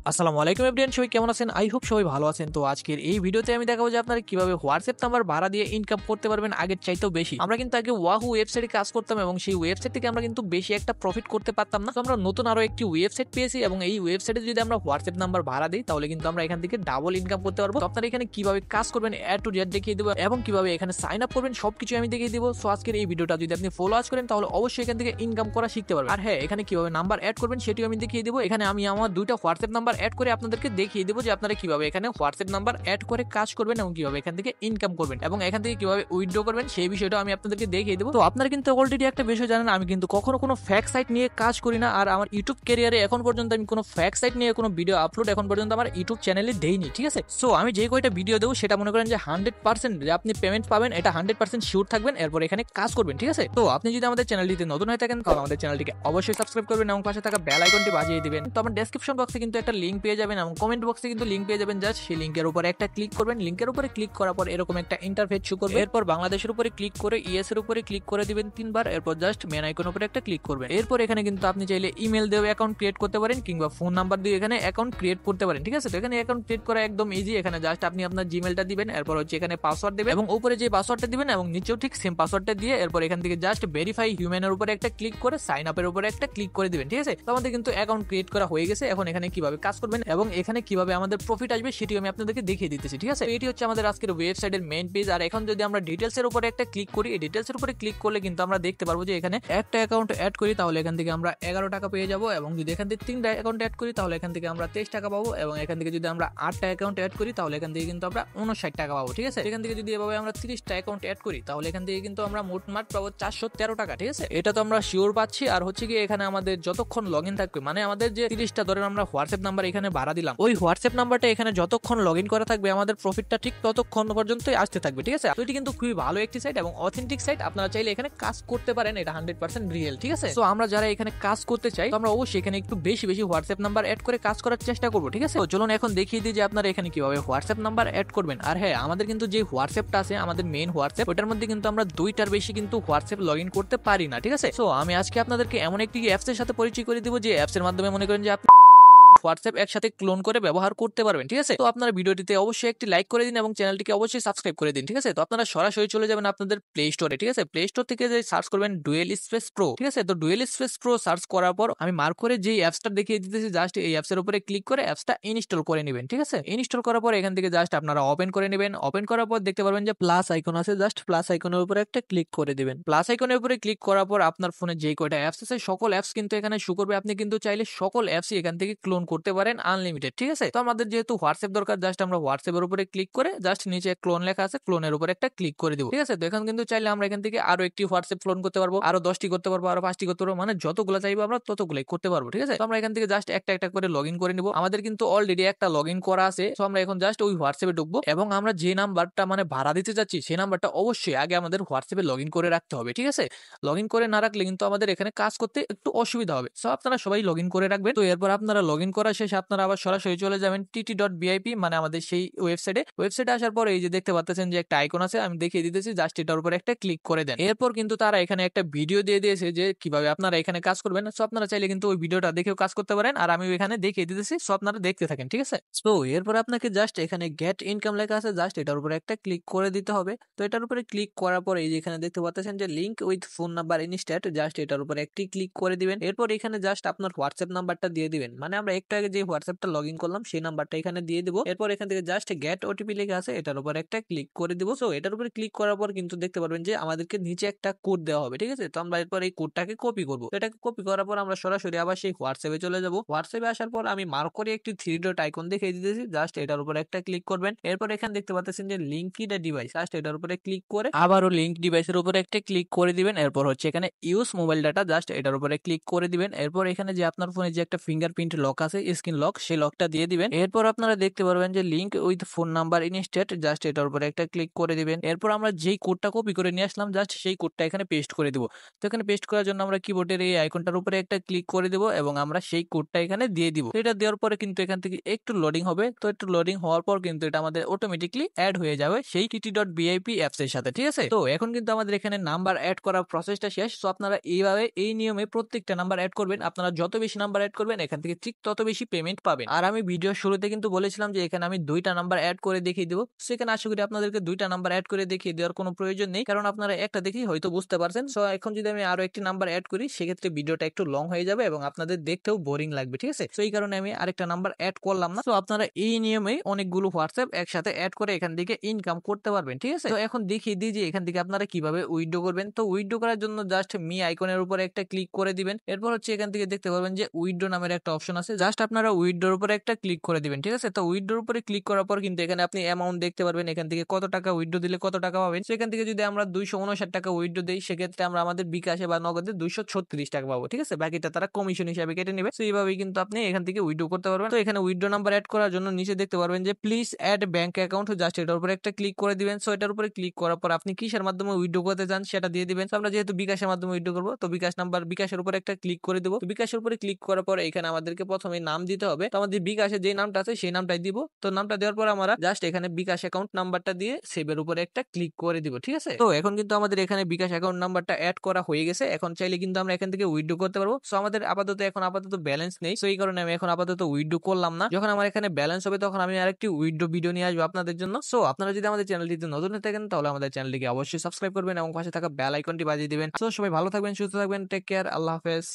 আসসালামু আলাইকুম এভরিওয়ান, সবাই কেমন আছেন? আই হোপ সবাই ভালো আছেন। তো আজকের এই ভিডিওতে আমি দেখাবো যে আপনারা কিভাবে হোয়াটসঅ্যাপ নাম্বার ভাড়া দিয়ে ইনকাম করতে পারবেন আগের চাইতেও বেশি। আমরা কিন্তু আগে ওয়াহু ওয়েবসাইটে কাজ করতাম এবং সেই ওয়েবসাইট থেকে আমরা কিন্তু বেশি একটা প্রফিট করতে পারতাম না। তো আমরা নতুন আরো একটি ওয়েবসাইট পেয়েছি এবং এই ওয়েবসাইটে যদি আমরা হোয়াটসঅ্যাপ নাম্বার ভাড়া দিই তাহলে কিন্তু আমরা এখান থেকে ডাবল ইনকাম করতে পারবো। তো আপনারা এখানে কিভাবে কাজ করবেন এ টু জেড দেখিয়ে দেবো এবং কিভাবে এখানে সাইন আপ করবেন সবকিছু আমি দেখিয়ে দিব। সো আজকের এই ভিডিওটা যদি আপনি ফলো করেন তাহলে অবশ্যই এখান থেকে ইনকাম করা শিখতে পারবেন। আর হ্যাঁ, এখানে কিভাবে নাম্বার অ্যাড করবেন সেটিও আমি দেখিয়ে দিব। এখানে আমি আমার দুইটা হোয়াটসঅ্যাপ নাম্বার অ্যাড করে আপনাদেরকে দেখিয়ে দেবো যে আপনারা কিভাবে এখানে হোয়াটসঅ্যাপ নাম্বার অ্যাড করে কাজ করবেন এবং কিভাবে এখান থেকে ইনকাম করবেন এবং এখান থেকে কিভাবে উইথড্র করবেন সেই বিষয়টা আমি আপনাদেরকে দেখিয়ে দেবো। তো আপনারা কিন্তু অলরেডি একটা বিষয় জানেন, আমি কিন্তু কখনো কোনো ফ্যাক সাইট নিয়ে কাজ করি না। আর আমার ইউটিউব ক্যারিয়ারে এখন পর্যন্ত আমি কোনো ফ্যাক সাইট নিয়ে কোনো ভিডিও আপলোড এখন পর্যন্ত আমার ইউটিউব চ্যানেলে দেইনি, ঠিক আছে? সো আমি যে কয়টা ভিডিও দেবো সেটা মনে করেন যে 100% যে আপনি পেমেন্ট পাবেন এটা 100% শিওর থাকবেন, এরপর এখানে কাজ করবেন, ঠিক আছে? তো আপনি যদি আমাদের চ্যানেলটিতে নতুন হয়ে থাকেন তাহলে আমাদের চ্যানেলটিকে অবশ্যই সাবস্ক্রাইব করবেন এবং পাশে থাকা বেল আইকনটি বাজিয়ে দিবেন। তো আমার ডেসক্রিপশন বক্সে কিন্তু একটা লিংক পেয়ে যাবেন এবং কমেন্ট বক্সে কিন্তু লিংক পেয়ে যাবেন। জাস্ট সেই লিংকের উপরে একটা ক্লিক করবেন। লিংকের উপরে ক্লিক করার পর এরকম একটা ইন্টারফেস শো করবে। এরপর বাংলাদেশের উপরে ক্লিক করে ইএস এর উপরে ক্লিক করে দিবেন 3 বার। এরপর জাস্ট মেন আইকন উপরে একটা ক্লিক করবেন। এরপর এখানে কিন্তু আপনি চাইলে ইমেল দিয়ে অ্যাকাউন্ট ক্রিয়েট করতে পারেন কিংবা ফোন নাম্বার দিয়ে এখানে অ্যাকাউন্ট ক্রিয়েট করতে পারেন, ঠিক আছে? তো এখানে অ্যাকাউন্ট ক্রিয়েট করা একদম ইজি। এখানে জাস্ট আপনি আপনার জিমেলটা দিবেন, এরপর হচ্ছে এখানে পাসওয়ার্ড দিবেন এবং উপরে যে পাসওয়ার্ডটা দিবেন এবং নিচেও ঠিক সেম পাসওয়ার্ডটা দিয়ে এরপর এখান থেকে জাস্ট ভেরিফাই হিউম্যানের উপরে একটা ক্লিক করে সাইন আপের উপরে একটা ক্লিক করে দিবেন, ঠিক আছে? তো আমাদের কিন্তু অ্যাকাউন্ট ক্রিয়েট করা হয়ে গেছে। এখন এখানে কিভাবে কাজ করবেন এবং এখানে কিভাবে আমাদের প্রফিট আসবে সেটি আমি আপনাদেরকে দেখিয়ে দিতেছি, ঠিক আছে? এটি হচ্ছে আমাদের আজকের ওয়েবসাইটের মেইন পেজ। আর এখন যদি আমরা ডিটেলস এর উপরে একটা ক্লিক করি, এই ডিটেলস এর উপরে ক্লিক করলে কিন্তু আমরা দেখতে পারবো যে এখানে একটা অ্যাকাউন্ট অ্যাড করি তাহলে এখান থেকে আমরা 11 টাকা পেয়ে যাবো এবং যদি এখান থেকে 3টা অ্যাকাউন্ট অ্যাড করি তাহলে এখান থেকে আমরা 23 টাকা পাবো এবং এখান থেকে যদি আমরা 8টা অ্যাকাউন্ট অ্যাড করি তাহলে এখান থেকে কিন্তু আমরা 59 টাকা পাবো, ঠিক আছে? এখান থেকে যদি এভাবে আমরা 30টা অ্যাকাউন্ট অ্যাড করি তাহলে এখান থেকে কিন্তু আমরা মোটমাট পাবো 413 টাকা, ঠিক আছে? এটা তো আমরা শিওর পাচ্ছি। আর হচ্ছে কি এখানে আমাদের যতক্ষণ লগ ইন থাকবে, মানে আমাদের যে 30টা ধরেন আমরা হোয়াটসঅ্যাপ নাম্বার এখানে ভাড়া দিলাম, ওই হোয়াটসঅ্যাপ নাম্বারটা এখানে যতক্ষণ লগ ইন করা থাকবে আমাদের প্রফিটটা ঠিক ততক্ষণ পর্যন্ত আসতে থাকবে, ঠিক আছে? তো এটি কিন্তু খুবই ভালো একটি সাইট এবং অথেন্টিক সাইট। আপনারা চাইলে এখানে কাজ করতে পারেন, এটা 100% রিয়েল, ঠিক আছে? তো আমরা যারা এখানে কাজ করতে চাই তো আমরা অবশ্যই এখানে একটু বেশি বেশি হোয়াটসঅ্যাপ নাম্বার অ্যাড করে কাজ করার চেষ্টা করবো, ঠিক আছে? তো চলুন এখন দেখিয়ে দিই যে আপনারা এখানে কিভাবে হোয়াটসঅ্যাপ নাম্বার অ্যাড করবেন। আর হ্যাঁ, আমাদের কিন্তু যে হোয়াটসঅ্যাপটা আছে আমাদের মেইন হোয়াটসঅ্যাপ, ওটার মধ্যে কিন্তু আমরা 2টার বেশি কিন্তু হোয়াটসঅ্যাপ লগ ইন করতে পারি না, ঠিক আছে? তো আমি আজকে আপনাদেরকে এমন একটি অ্যাপস এর সাথে পরিচয় করে দিব যে অ্যাপস এর মাধ্যমে মনে করেন যে আপনি হোয়াটসঅ্যাপ একসাথে ক্লোন করে ব্যবহার করতে পারবেন, ঠিক আছে? তো আপনারা ভিডিওটিতে অবশ্যই একটি লাইক করে দিন এবং চ্যানেলটিকে অবশ্যই সাবস্ক্রাইব করে দিন, ঠিক আছে? তো আপনারা সরাসরি চলে যাবেন আপনাদের প্লে স্টোরে, ঠিক আছে? প্লে স্টোর থেকে যে সার্চ করবেন ডুয়েল স্পেস প্রো, ঠিক আছে? তো ডুয়েল স্পেস প্রো সার্চ করার পর আমি মার্ক করে যে অ্যাপসটা দেখিয়ে দিতেছি জাস্ট এই অ্যাপসের উপরে ক্লিক করে অ্যাপসটা ইনস্টল করে নেবেন, ঠিক আছে? ইনস্টল করার পর এখান থেকে জাস্ট আপনারা ওপেন করে নেবেন। ওপেন করার পর দেখতে পারবেন যে প্লাস আইকন আছে, জাস্ট প্লাস আইকনের উপরে একটা ক্লিক করে দিবেন। প্লাস আইকনের উপরে ক্লিক করার পর আপনার ফোনে যে কয়টা অ্যাপস আছে সকল অ্যাপস কিন্তু এখানে শো করবে। আপনি কিন্তু চাইলে সকল অ্যাপসই এখান থেকে ক্লোন করতে পারেন আনলিমিটেড, ঠিক আছে? তো আমাদের যেহেতু হোয়াটসঅ্যাপ দরকার, জাস্ট আমরা হোয়াটসঅ্যাপের উপরে ক্লিক করে জাস্ট নিচে ক্লোন লেখা আছে ক্লোনের উপরে একটা ক্লিক করে দিব, ঠিক আছে? তো এখন কিন্তু চাইলে আমরা এখান থেকে আরো একটি হোয়াটসঅ্যাপ ক্লোন করতে পারবো, আরো 10টি করতে পারবো, আরো 5টি করতে পারবো, মানে যতগুলো চাইবো আমরা ততগুলাই করতে পারবো, ঠিক আছে? তো আমরা এখান থেকে জাস্ট একটা একটা করে লগ ইন করে নিব। আমাদের কিন্তু অলরেডি একটা লগ ইন করা আছে। তো আমরা এখন জাস্ট ওই হোয়াটসঅ্যাপে ঢুকবো এবং আমরা যে নাম্বারটা মানে ভাড়া দিতে যাচ্ছি সেই নাম্বারটা অবশ্যই আগে আমাদের হোয়াটসঅ্যাপে লগ ইন করে রাখতে হবে, ঠিক আছে? লগ ইন করে না রাখলে কিন্তু আমাদের এখানে কাজ করতে একটু অসুবিধা হবে। সো আপনারা সবাই লগ ইন করে রাখবেন। তো এরপর আপনারা লগ ইন করা শেষে আপনারা আবার সরাসরি চলে যাবেন tt.vip, মানে আমাদের সেই ওয়েবসাইটে আসার পর এই যে দেখতে পাচ্ছেন যে একটা আইকন আছে, আমি দেখিয়ে দিতেছি, জাস্ট এটার উপর একটা ক্লিক করে দেন। এরপর কিন্তু তারা এখানে একটা ভিডিও দিয়ে দিয়েছে যে কিভাবে আপনারা এখানে কাজ করবেন। সো আপনারা চাইলে কিন্তু ওই ভিডিওটা দেখেও কাজ করতে পারেন আর আমি এখানে দেখিয়ে দিতেছি। সো আপনারা দেখতে থাকেন, ঠিক আছে? তো এরপর আপনাকে জাস্ট এখানে গেট ইনকাম লেখা আছে, জাস্ট এটার উপরে একটা ক্লিক করে দিতে হবে। তো এটার উপরে ক্লিক করার পর এই যে এখানে দেখতে পাচ্ছেন যে link with phone number instead, just এটার উপরে একটি ক্লিক করে দিবেন। এরপর এখানে জাস্ট আপনার হোয়াটসঅ্যাপ নাম্বারটা দিয়ে দিবেন, মানে আমরা একটু আগে যে হোয়াটসঅ্যাপটা লগ ইন করলাম সেই নাম্বারটা এখানে দিয়ে দিব। এরপর এখান থেকে জাস্ট গেট ওটিপি লেখা আছে, এটার উপর একটা ক্লিক করে দিব। সো এটার উপরে ক্লিক করার পর কিন্তু দেখতে পারবেন যে আমাদেরকে নিচে একটা কোড দেওয়া হবে, ঠিক আছে? তো আমরা এরপর এই কোডটাকে কপি করব। তো এটাকে কপি করার পর আমরা সরাসরি আবার সেই হোয়াটসঅ্যাপে চলে যাব। হোয়াটসঅ্যাপে আসার পর আমি মার্ক করে একটি 3 ডট আইকন দেখিয়ে দিতেছি, জাস্ট এটার উপর একটা ক্লিক করবেন। এরপর এখানে দেখতে পাচ্ছেন যে লিংক ইন ডিভাইস, জাস্ট এটার উপরে ক্লিক করে আবারও লিংক ডিভাইসের উপরে একটা ক্লিক করে দিবেন। এরপর হচ্ছে এখানে ইউজ মোবাইল ডাটা, জাস্ট এটার উপরে ক্লিক করে দিবেন। এরপর এখানে যে আপনার ফোনে যে একটা ফিঙ্গারপ্রিন্ট লক আছে, স্ক্রিন লক, সেই লকটা দিয়ে দিবেন। এরপর আপনারা দেখতে পারবেন যে link with phone number instead, just এটার উপরে একটা ক্লিক করে দিবেন। এরপর আমরা যেই কোডটা কপি করে নিয়ে আসলাম জাস্ট সেই কোডটা এখানে পেস্ট করে দিব। তো এখানে পেস্ট করার জন্য আমরা কিবোর্ডের এই আইকনটার উপরে একটা ক্লিক করে দিব এবং আমরা সেই কোডটা এখানে দিয়ে দিব। এটা দেওয়ার পরে কিন্তু এখান থেকে একটু লোডিং হবে। তো একটু লোডিং হওয়ার পর কিন্তু এটা আমাদের অটোমেটিকলি অ্যাড হয়ে যাবে সেই tt.vip অ্যাপস এর সাথে, ঠিক আছে? তো এখন কিন্তু আমাদের এখানে নাম্বার অ্যাড করার প্রসেসটা শেষ। সো আপনারা এইভাবে এই নিয়মে প্রত্যেকটা নাম্বার অ্যাড করবেন। আপনারা যত বেশি নাম্বার অ্যাড করবেন এখান থেকে ঠিক তত বেশি পেমেন্ট পাবেন। আর আমি ভিডিওর শুরুতে কিন্তু বলেছিলাম যে এখানে আমি 2টা নাম্বার এড করে দেখিয়ে দিব। সেখানে আশা করি আপনাদেরকে 2টা নাম্বার এড করে দেখিয়ে দেওয়ার কোনো প্রয়োজন নেই, কারণ আপনারা একটা দেখেই হয়তো বুঝতে পারছেন। সো এখন যদি আমি আরো একটি নাম্বার এড করি সেক্ষেত্রে ভিডিওটা একটু লং হয়ে যাবে এবং আপনাদের দেখতেও বোরিং লাগবে, ঠিক আছে? সো এই কারণে আমি আরেকটা নাম্বার এড করলাম না। তো আপনারা এই নিয়মেই অনেকগুলো হোয়াটসঅ্যাপ একসাথে এড করে এখান থেকে ইনকাম করতে পারবেন, ঠিক আছে? তো এখন দেখিয়ে দিই যে এখান থেকে আপনারা কিভাবে উইথড্র করবেন। তো উইথড্র করার জন্য জাস্ট মি আইকনের উপরে একটা ক্লিক করে দিবেন। এরপর হচ্ছে এখান থেকে দেখতে পাবেন যে উইথড্র নামের একটা অপশন আছে, জাস্ট আপনারা উইথড্রর উপরে একটা ক্লিক করে দিবেন, ঠিক আছে? তো উইথড্রর উপরে ক্লিক করার পর কিন্তু এখানে আপনি অ্যামাউন্ট দেখতে পারবেন, এখান থেকে কত টাকা উইথড্র দিলে কত টাকা পাবেন। সেখান থেকে যদি আমরা 259 টাকা উইথড্র দেই সেক্ষেত্রে আমরা আমাদের বিকাশে বা নগদে 236 টাকা পাবো, ঠিক আছে? বাকিটা তারা কমিশন হিসাবে কেটে নেবে। তো এইভাবেই কিন্তু আপনি এখান থেকে উইথড্র করতে পারবেন। তো এখানে উইথড্র নাম্বার অ্যাড করার জন্য নিচে দেখতে পারবেন যে please add bank account, just এটার উপরে একটা ক্লিক করে দিবেন। সো এটার উপরে ক্লিক করার পর আপনি কিসের মাধ্যমে উইথড্র করতে চান সেটা দিয়ে দিবেন। তো আমরা যেহেতু বিকাশের মাধ্যমে উইথড্র করব, তো বিকাশ নাম্বার বিকাশের উপরে একটা ক্লিক করে দেব। তো বিকাশের উপরে ক্লিক করার পর এখানে আমাদেরকে প্রথমে নাম দিতে হবে। তো আমাদের বিকাশে যে নামটা আছে সেই নামটাই দিব। তো নামটা দেওয়ার পর আমরা জাস্ট এখানে বিকাশ অ্যাকাউন্ট নাম্বারটা দিয়ে সেভের উপরে একটা ক্লিক করে দিব, ঠিক আছে? তো এখন কিন্তু আমাদের এখানে বিকাশ অ্যাকাউন্ট নাম্বারটা অ্যাড করা হয়ে গেছে। এখন চাইলে কিন্তু আমরা এখান থেকে উইথড্র করতে পারবো। সো আমাদের আপাতত ব্যালেন্স নেই, সো এই কারণে আমি এখন আপাতত উইথড্র করলাম না। যখন আমার এখানে ব্যালেন্স হবে তখন আমি আরেকটি উইথড্র ভিডিও নিয়ে আসবো আপনাদের জন্য। সো আপনারা যদি আমাদের চ্যানেলটিতে নতুন হয়ে থাকেন তাহলে আমাদের চ্যানেলটিকে অবশ্যই সাবস্ক্রাইব করবেন এবং পাশে থাকা বেল আইকনটি বাজিয়ে দিবেন। সো সবাই ভালো থাকবেন, সুস্থ থাকবেন, টেক কেয়ার, আল্লাহ হাফেজ।